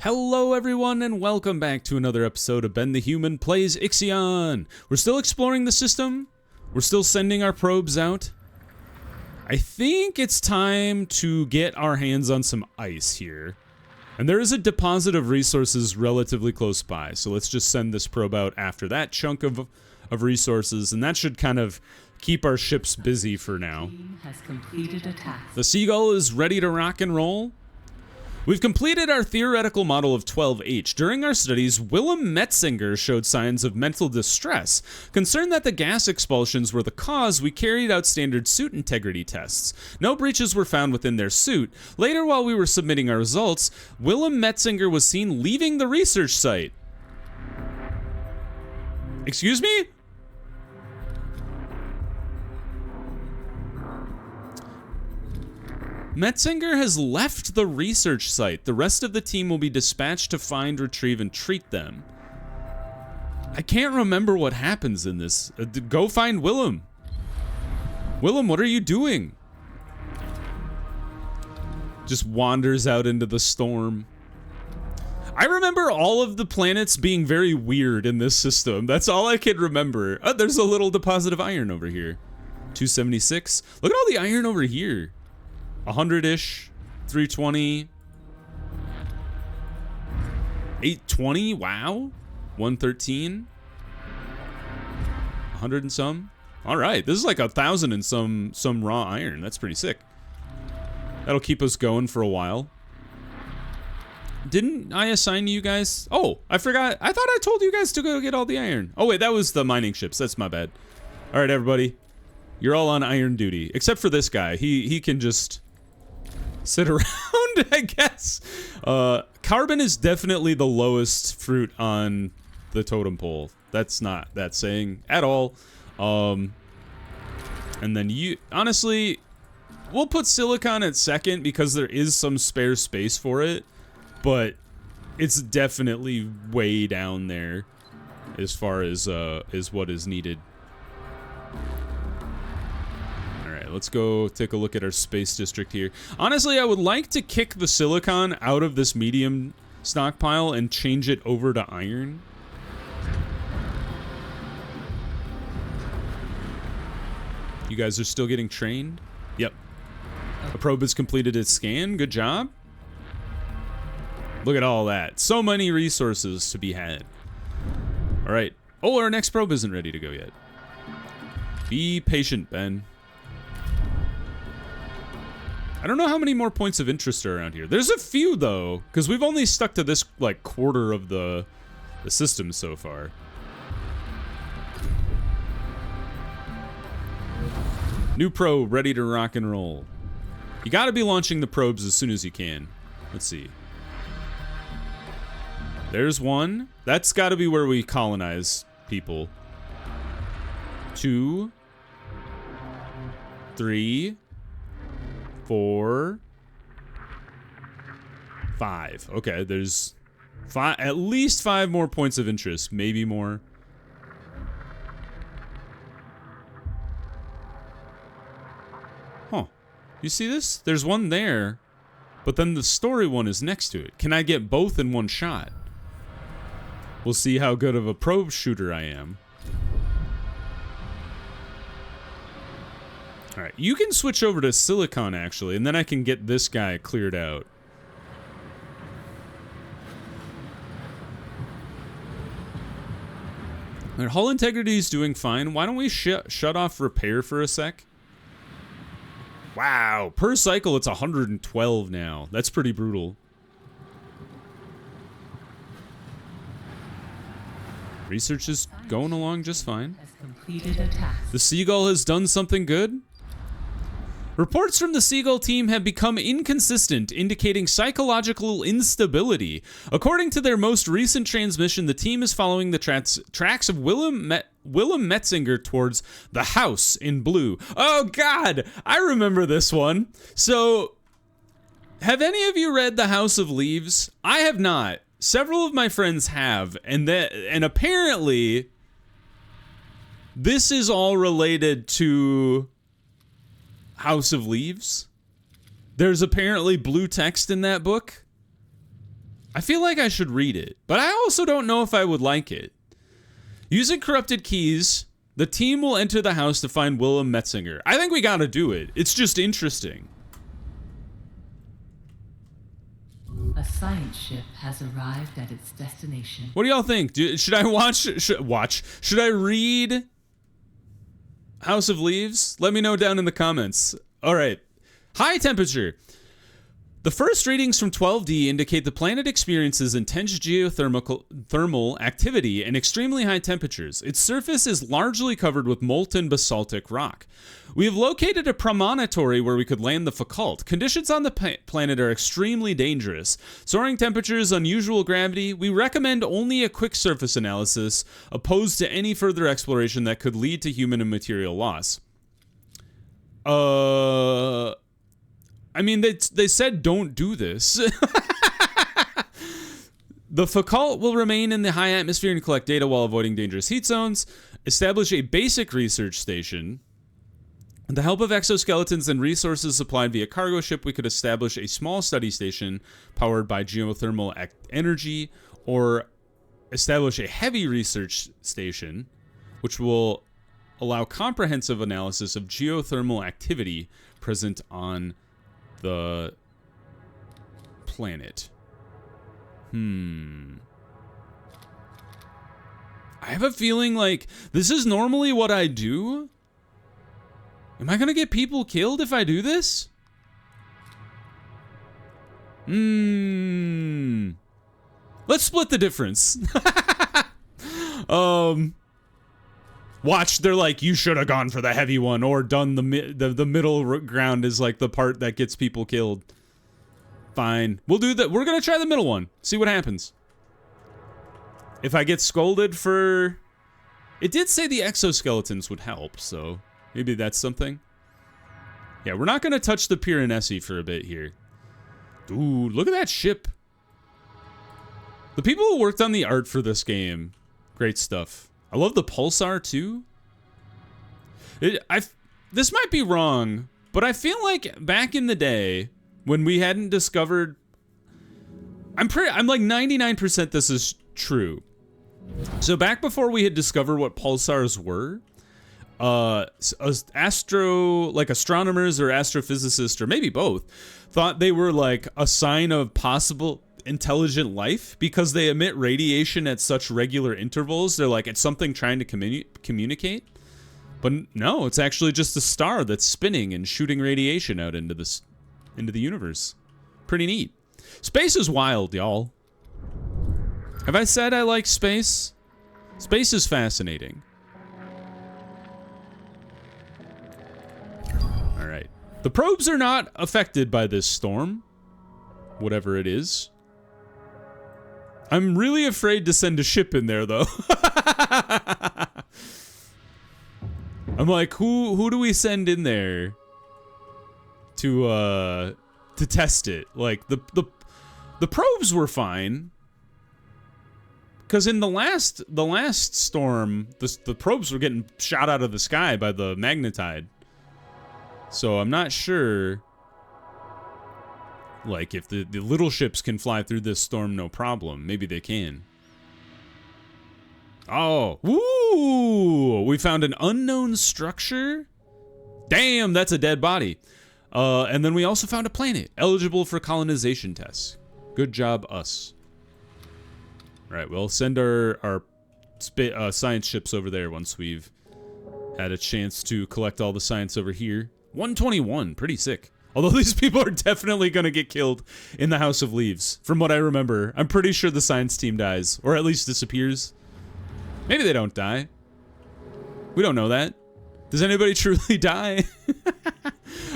Hello everyone and welcome back to another episode of Ben the Human Plays IXION. We're still exploring the system. We're still sending our probes out. I think it's time to get our hands on some ice here. And there is a deposit of resources relatively close by, so let's just send this probe out after that chunk of resources, and that should kind of keep our ships busy for now. Has completed a task. The seagull is ready to rock and roll. We've completed our theoretical model of 12H. During our studies, Willem Metzinger showed signs of mental distress. Concerned that the gas expulsions were the cause, we carried out standard suit integrity tests. No breaches were found within their suit. Later, while we were submitting our results, Willem Metzinger was seen leaving the research site. Excuse me? Metzinger has left the research site. The rest of the team will be dispatched to find, retrieve, and treat them. I can't remember what happens in this. Go find Willem. Willem, what are you doing? Just wanders out into the storm. I remember all of the planets being very weird in this system. That's all I can remember. Oh, there's a little deposit of iron over here. 276. Look at all the iron over here. 100-ish, 320, 820, wow, 113, 100 and some. All right, this is like 1,000 and some raw iron. That's pretty sick. That'll keep us going for a while. Didn't I assign you guys? Oh, I forgot. I thought I told you guys to go get all the iron. Oh wait, that was the mining ships. That's my bad. All right, everybody, you're all on iron duty, except for this guy. He can just sit around, I guess. Carbon is definitely the lowest fruit on the totem pole. That's not that saying at all. And then honestly, we'll put silicon at second because there is some spare space for it, but it's definitely way down there as far as what is needed. Let's go take a look at our space district here. Honestly, I would like to kick the silicon out of this medium stockpile and change it over to iron. You guys are still getting trained? Yep. A probe has completed its scan. Good job. Look at all that. So many resources to be had. All right. Oh, our next probe isn't ready to go yet. Be patient, Ben. I don't know how many more points of interest are around here. There's a few, though, because we've only stuck to this, like, quarter of the system so far. New probe, ready to rock and roll. You gotta be launching the probes as soon as you can. Let's see. There's one. That's gotta be where we colonize people. 2, 3, 4, 5. Okay, there's at least 5 more points of interest, maybe more. Huh. You see this? There's one there, but then the story one is next to it. Can I get both in one shot? We'll see how good of a probe shooter I am. All right, you can switch over to silicon, actually, and then I can get this guy cleared out. Our hull integrity is doing fine. Why don't we shut off repair for a sec? Wow, per cycle it's 112 now. That's pretty brutal. Research is going along just fine. The seagull has done something good. Reports from the seagull team have become inconsistent, indicating psychological instability. According to their most recent transmission, the team is following the tracks of Willem Metzinger towards the house in blue. Oh God, I remember this one. So, have any of you read The House of Leaves? I have not. Several of my friends have, and apparently this is all related to House of Leaves. There's apparently blue text in that book. I feel like I should read it, but I also don't know if I would like it. Using corrupted keys, the team will enter the house to find Willem Metzinger. I think we gotta do it. It's just interesting. A science ship has arrived at its destination. What do y'all think? Should I Should I read House of Leaves? Let me know down in the comments. All right. High temperature. The first readings from 12D indicate the planet experiences intense geothermal activity and extremely high temperatures. Its surface is largely covered with molten basaltic rock. We have located a promontory where we could land the Foucault. Conditions on the planet are extremely dangerous. Soaring temperatures, unusual gravity. We recommend only a quick surface analysis, opposed to any further exploration that could lead to human and material loss. I mean, they said don't do this. The Foucault will remain in the high atmosphere and collect data while avoiding dangerous heat zones. Establish a basic research station. With the help of exoskeletons and resources supplied via cargo ship, we could establish a small study station powered by geothermal energy, or establish a heavy research station, which will allow comprehensive analysis of geothermal activity present on the planet. I have a feeling like this is normally what I do. Am I gonna get people killed if I do this? Let's split the difference. Watch, they're like, you should have gone for the heavy one, or done the middle ground is like the part that gets people killed. Fine, we'll do that. We're gonna try the middle one. See what happens. If I get scolded for, it did say the exoskeletons would help, so maybe that's something. Yeah, we're not gonna touch the Piranesi for a bit here. Dude, look at that ship. The people who worked on the art for this game, great stuff. I love the pulsar too. This might be wrong, but I feel like back in the day when we hadn't discovered, I'm like 99% this is true. So back before we had discovered what pulsars were, astronomers or astrophysicists, or maybe both, thought they were like a sign of possible intelligent life because they emit radiation at such regular intervals. They're like, it's something trying to communicate. But no, it's actually just a star that's spinning and shooting radiation out into the universe. Pretty neat. Space is wild, y'all. Have I said I like space? Space is fascinating. All right. The probes are not affected by this storm, whatever it is. I'm really afraid to send a ship in there, though. I'm like, who do we send in there to test it? Like the probes were fine, because in the last storm, the probes were getting shot out of the sky by the magnetide. So I'm not sure. Like, if the little ships can fly through this storm, no problem. Maybe they can. Oh, woo! We found an unknown structure. Damn, that's a dead body. And then we also found a planet eligible for colonization tests. Good job, us. All right, we'll send our science ships over there once we've had a chance to collect all the science over here. 121, pretty sick. Although these people are definitely going to get killed in the House of Leaves. From what I remember, I'm pretty sure the science team dies, or at least disappears. Maybe they don't die. We don't know that. Does anybody truly die?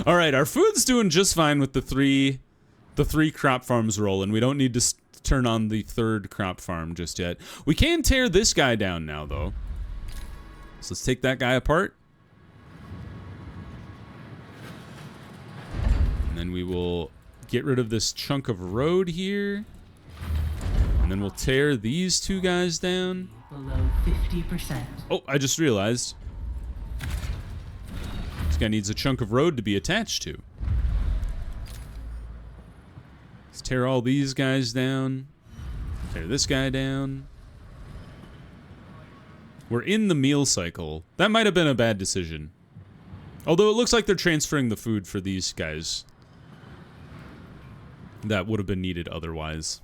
All right, our food's doing just fine with the three crop farms rolling. We don't need to turn on the third crop farm just yet. We can tear this guy down now, though. So let's take that guy apart. And then we will get rid of this chunk of road here. And then we'll tear these two guys down. Below 50%. Oh, I just realized. This guy needs a chunk of road to be attached to. Let's tear all these guys down. Tear this guy down. We're in the meal cycle. That might have been a bad decision. Although it looks like they're transferring the food for these guys. That would have been needed otherwise.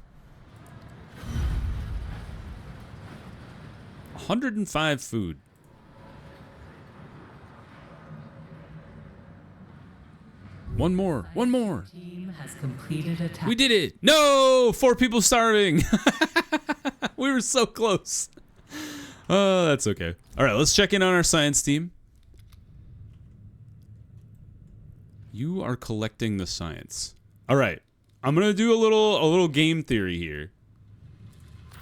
105 food. One more. One more. Team has completed a task. We did it. No! 4 people starving. We were so close. Oh, that's okay. All right, let's check in on our science team. You are collecting the science. All right. I'm going to do a little game theory here.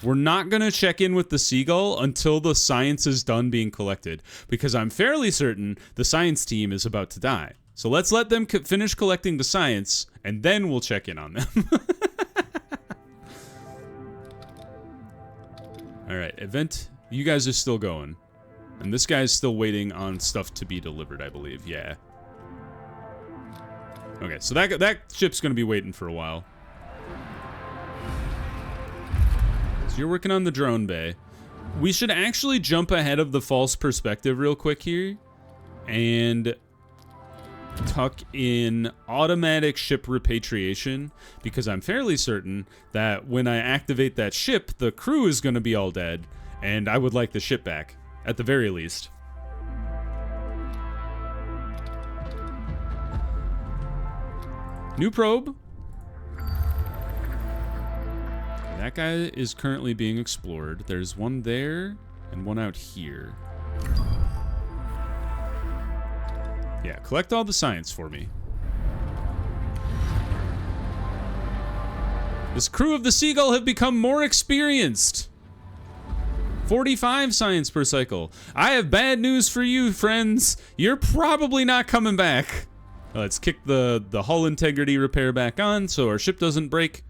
We're not going to check in with the seagull until the science is done being collected, because I'm fairly certain the science team is about to die. So let's let them finish collecting the science, and then we'll check in on them. All right, event. You guys are still going. And this guy's still waiting on stuff to be delivered, I believe. Yeah. Okay, so that ship's going to be waiting for a while. So you're working on the drone bay. We should actually jump ahead of the false perspective real quick here and tuck in automatic ship repatriation, because I'm fairly certain that when I activate that ship, the crew is going to be all dead, and I would like the ship back, at the very least. New probe. That guy is currently being explored. There's one there and one out here. Yeah, collect all the science for me. This crew of the Seagull have become more experienced. 45 science per cycle. I have bad news for you, friends. You're probably not coming back. Let's kick the hull integrity repair back on so our ship doesn't break.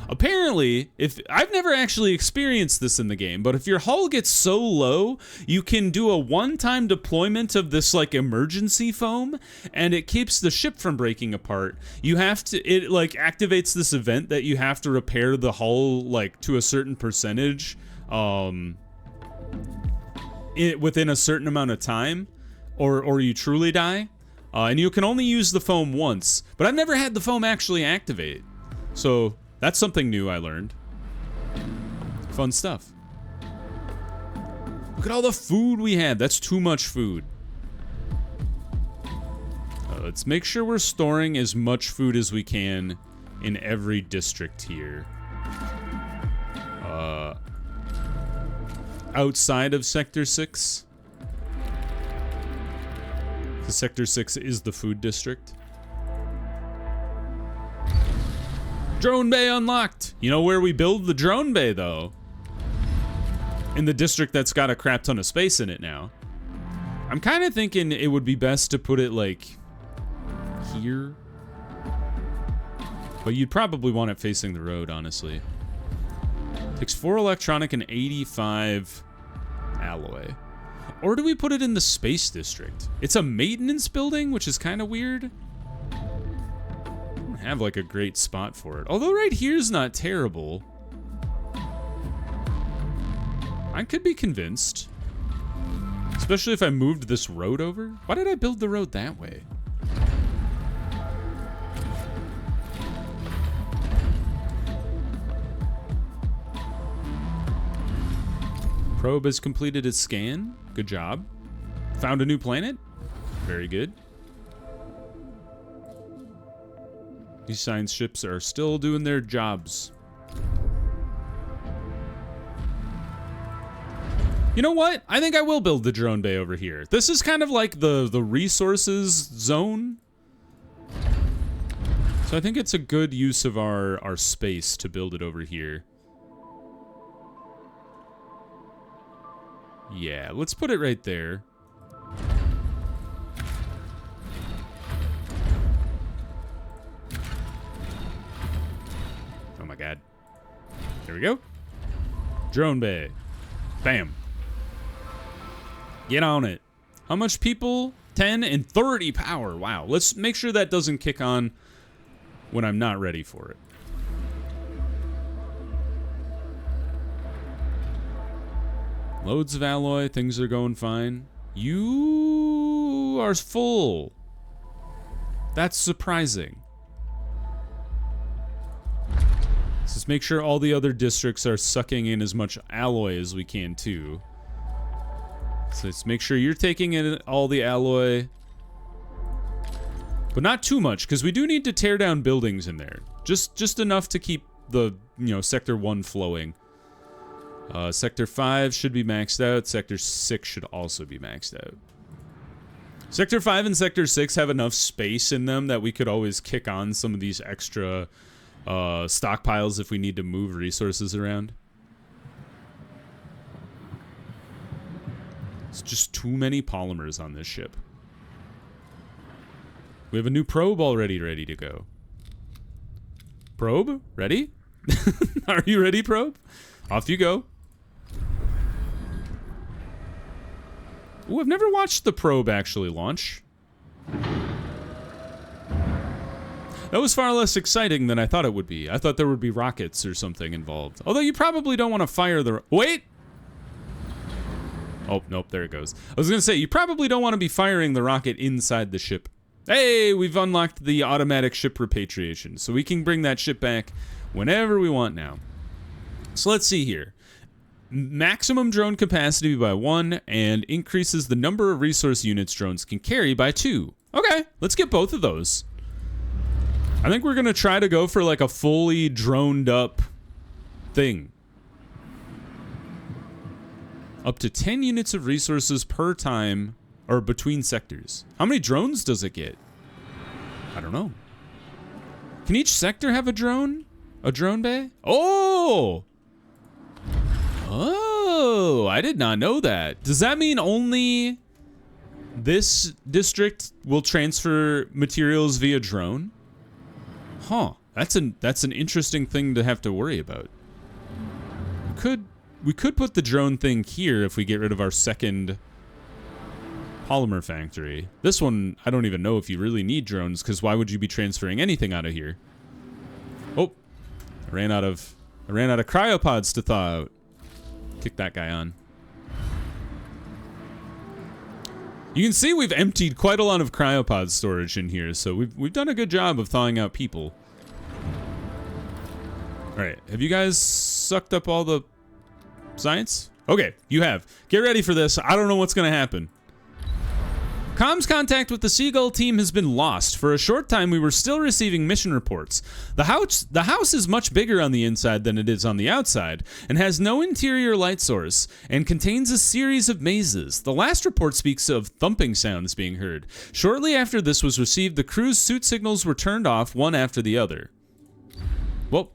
Apparently, if I've never actually experienced this in the game, but if your hull gets so low, you can do a one-time deployment of this like emergency foam, and it keeps the ship from breaking apart. You have to, it like activates this event that you have to repair the hull like to a certain percentage, within a certain amount of time, or you truly die. And you can only use the foam once, but I've never had the foam actually activate. So that's something new I learned. Fun stuff. Look at all the food we have. That's too much food. Let's make sure we're storing as much food as we can in every district here. Outside of Sector 6. Because Sector 6 is the food district. Drone bay unlocked. You know where we build the drone bay, though? In the district that's got a crap ton of space in it now. I'm kind of thinking it would be best to put it, like, here. But you'd probably want it facing the road, honestly. Takes 4 electronic and 85 alloy. Or do we put it in the space district? It's a maintenance building, which is kind of weird. I don't have like a great spot for it. Although right here's not terrible. I could be convinced. Especially if I moved this road over. Why did I build the road that way? Probe has completed its scan. Good job. Found a new planet. Very good. These science ships are still doing their jobs. You know what? I think I will build the drone bay over here. This is kind of like the resources zone. So I think it's a good use of our space to build it over here. Yeah, let's put it right there. Oh my god. There we go. Drone bay. Bam. Get on it. How much people? 10 and 30 power. Wow. Let's make sure that doesn't kick on when I'm not ready for it. Loads of alloy. Things are going fine. You are full. That's surprising. So let's make sure all the other districts are sucking in as much alloy as we can too. So let's make sure you're taking in all the alloy. But not too much, because we do need to tear down buildings in there. Just enough to keep the, Sector 1 flowing. Sector 5 should be maxed out. Sector 6 should also be maxed out. Sector 5 and Sector 6 have enough space in them that we could always kick on some of these extra stockpiles if we need to move resources around. It's just too many polymers on this ship. We have a new probe already ready to go. Probe? Ready? Are you ready, probe? Off you go. Ooh, I've never watched the probe actually launch. That was far less exciting than I thought it would be. I thought there would be rockets or something involved. Although you probably don't want to fire the... Wait! Oh, nope, there it goes. I was going to say, you probably don't want to be firing the rocket inside the ship. Hey, we've unlocked the automatic ship repatriation, so we can bring that ship back whenever we want now. So let's see here. Maximum drone capacity by 1 and increases the number of resource units drones can carry by 2. Okay, let's get both of those. I think we're going to try to go for like a fully droned up thing. Up to 10 units of resources per time or between sectors. How many drones does it get? I don't know. Can each sector have a drone? A drone bay? Oh! Oh, I did not know that. Does that mean only this district will transfer materials via drone? Huh. That's an interesting thing to have to worry about. We could put the drone thing here if we get rid of our second polymer factory. This one, I don't even know if you really need drones, because why would you be transferring anything out of here? Oh, I ran out of cryopods to thaw out. Kick that guy on. You can see we've emptied quite a lot of cryopod storage in here, so we've done a good job of thawing out people. All right, have you guys sucked up all the science? Okay, you have. Get ready for this. I don't know what's gonna happen. Comms contact with the Seagull team has been lost. For a short time, we were still receiving mission reports. The house is much bigger on the inside than it is on the outside, and has no interior light source, and contains a series of mazes. The last report speaks of thumping sounds being heard. Shortly after this was received, the crew's suit signals were turned off, one after the other. Well,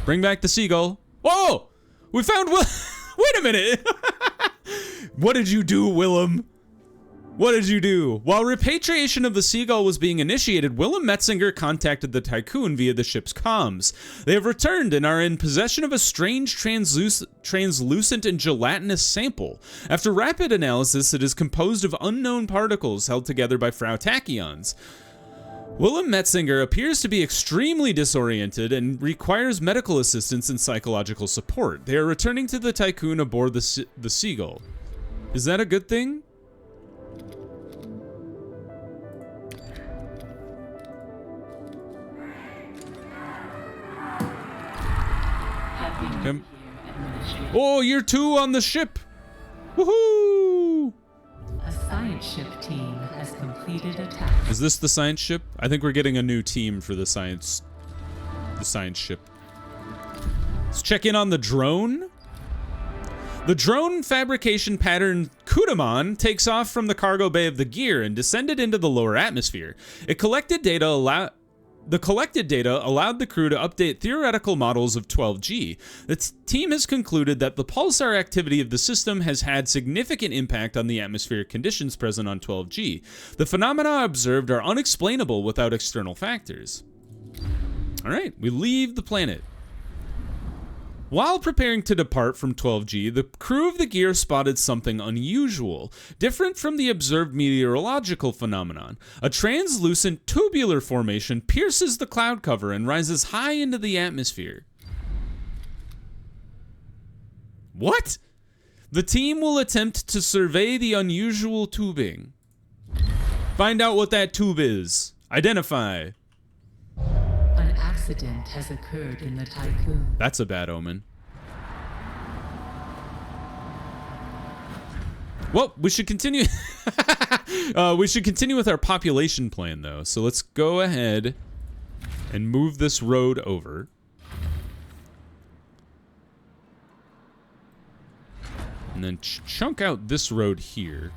bring back the Seagull. Whoa! We found Wait a minute! What did you do, Willem? What did you do? While repatriation of the Seagull was being initiated, Willem Metzinger contacted the Tiqqun via the ship's comms. They have returned and are in possession of a strange translucent and gelatinous sample. After rapid analysis, it is composed of unknown particles held together by frau tachyons. Willem Metzinger appears to be extremely disoriented and requires medical assistance and psychological support. They are returning to the Tiqqun aboard the Seagull. Is that a good thing? Oh, year 2 on the ship. Woohoo! A science ship team has completed a task. Is this the science ship? I think we're getting a new team for the science ship. Let's check in on the drone. The drone fabrication pattern Kudaman takes off from the cargo bay of the Gear and descended into the lower atmosphere. The collected data allowed the crew to update theoretical models of 12G. The team has concluded that the pulsar activity of the system has had significant impact on the atmospheric conditions present on 12G. The phenomena observed are unexplainable without external factors. All right, we leave the planet. While preparing to depart from 12G, the crew of the Gear spotted something unusual, different from the observed meteorological phenomenon. A translucent tubular formation pierces the cloud cover and rises high into the atmosphere. What? The team will attempt to survey the unusual tubing. Find out what that tube is. Identify. An accident has occurred in the Tiqqun. That's a bad omen. Well, we should continue. We should continue with our population plan, though. So let's go ahead and move this road over. And then chunk out this road here.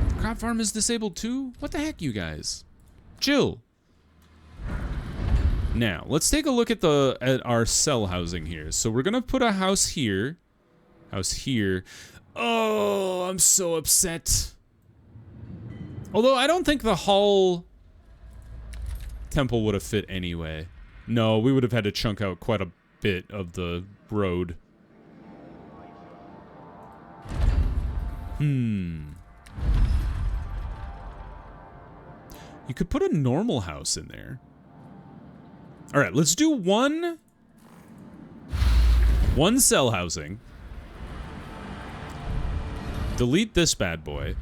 The crop farm is disabled too? What the heck, you guys? Chill. Now, let's take a look at our cell housing here. So we're gonna put a house here. House here. Oh, I'm so upset. Although I don't think the Hull temple would have fit anyway. No, we would have had to chunk out quite a bit of the road. You could put a normal house in there. All right, let's do one cell housing. Delete this bad boy.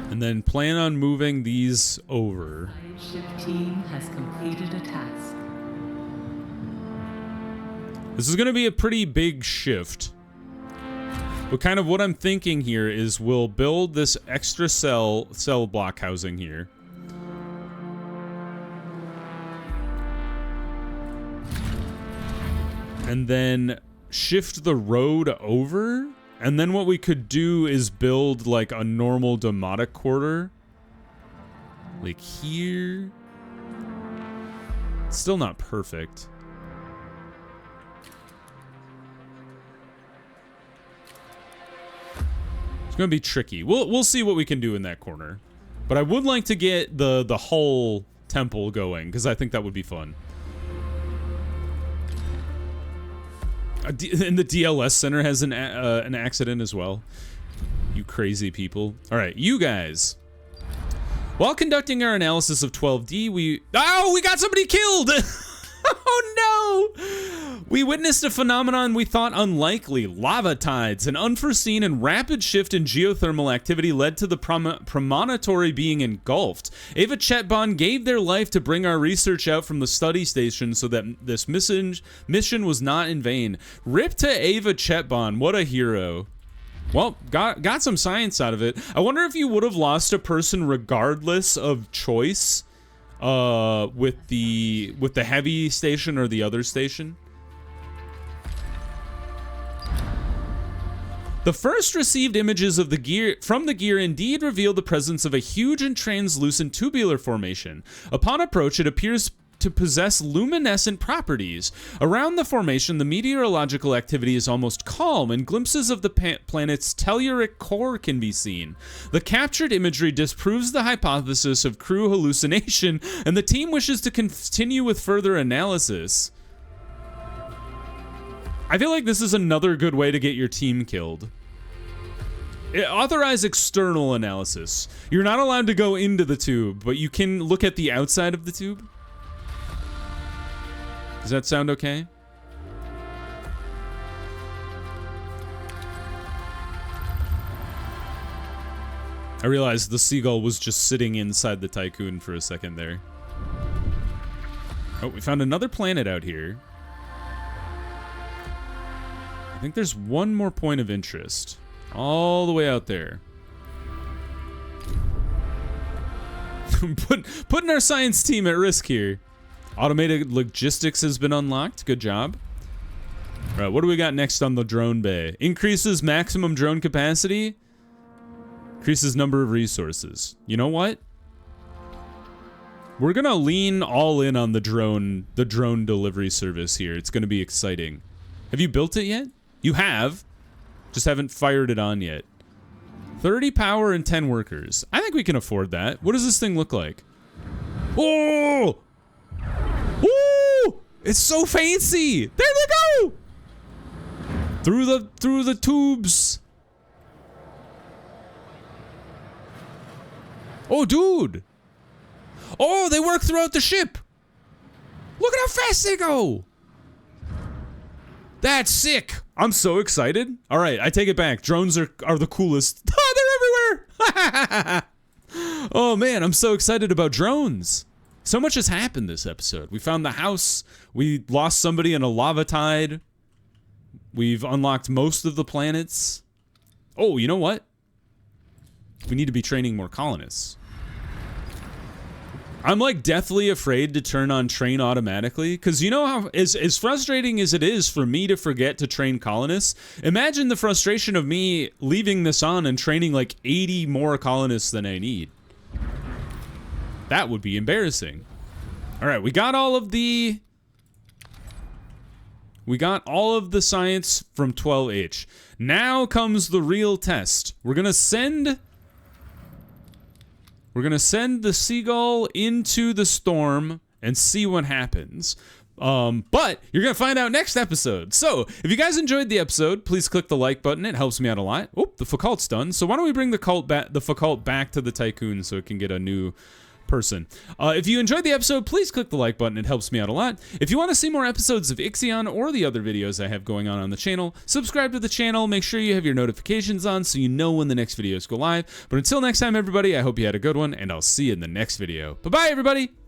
And then plan on moving these over. Ship team has completed a task. This is going to be a pretty big shift. But kind of what I'm thinking here is we'll build this extra cell block housing here. And then shift the road over. And then what we could do is build like a normal demotic quarter. Like here. Still not perfect. It's gonna be tricky. We'll see what we can do in that corner. But I would like to get the Hull temple going, because I think that would be fun. And the DLS center has an accident as well. You crazy people. All right, you guys. While conducting our analysis of 12D, we got somebody killed! Oh no! We witnessed a phenomenon we thought unlikely. Lava tides. An unforeseen and rapid shift in geothermal activity led to the promontory being engulfed. Ava Chetbon gave their life to bring our research out from the study station so that this mission was not in vain. Rip to Ava Chetbon. What a hero. Well, got some science out of it. I wonder if you would have lost a person regardless of choice. With the heavy station or the other station. The first received images of the gear indeed reveal the presence of a huge and translucent tubular formation. Upon approach, it appears to possess luminescent properties. Around the formation, the meteorological activity is almost calm, and glimpses of the planet's telluric core can be seen. The captured imagery disproves the hypothesis of crew hallucination, and the team wishes to continue with further analysis. I feel like this is another good way to get your team killed. Authorize external analysis. You're not allowed to go into the tube, but you can look at the outside of the tube. Does that sound okay? I realized the seagull was just sitting inside the Tiqqun for a second there. Oh, we found another planet out here. I think there's one more point of interest. All the way out there. Putting our science team at risk here. Automated logistics has been unlocked. Good job. All right, what do we got next on the drone bay? Increases maximum drone capacity. Increases number of resources. You know what? We're gonna lean all in on the drone delivery service here. It's gonna be exciting. Have you built it yet? You have. Just haven't fired it on yet. 30 power and 10 workers. I think we can afford that. What does this thing look like? Oh! Woo! It's so fancy! There they go! Through the tubes. Oh, dude! Oh, they work throughout the ship! Look at how fast they go. That's sick. I'm so excited. All right, I take it back. Drones are the coolest. They're everywhere. Oh man, I'm so excited about drones. So much has happened this episode. We found the house. We lost somebody in a lava tide. We've unlocked most of the planets. Oh, you know what? We need to be training more colonists. I'm like deathly afraid to turn on train automatically, because you know how, as frustrating as it is for me to forget to train colonists, imagine the frustration of me leaving this on and training like 80 more colonists than I need. That would be embarrassing. All right, we got all of the science from 12H. Now comes the real test. We're gonna send the seagull into the storm and see what happens. But you're gonna find out next episode. So if you guys enjoyed the episode, please click the like button. It helps me out a lot. Oh, the Foucault's done. So why don't we bring the Foucault back to the Tiqqun so it can get a new person. If you enjoyed the episode, please click the like button. It helps me out a lot. If you want to see more episodes of IXION or the other videos I have going on the channel, subscribe to the channel. Make sure you have your notifications on so you know when the next videos go live. But until next time, everybody, I hope you had a good one, and I'll see you in the next video. Bye-bye, everybody!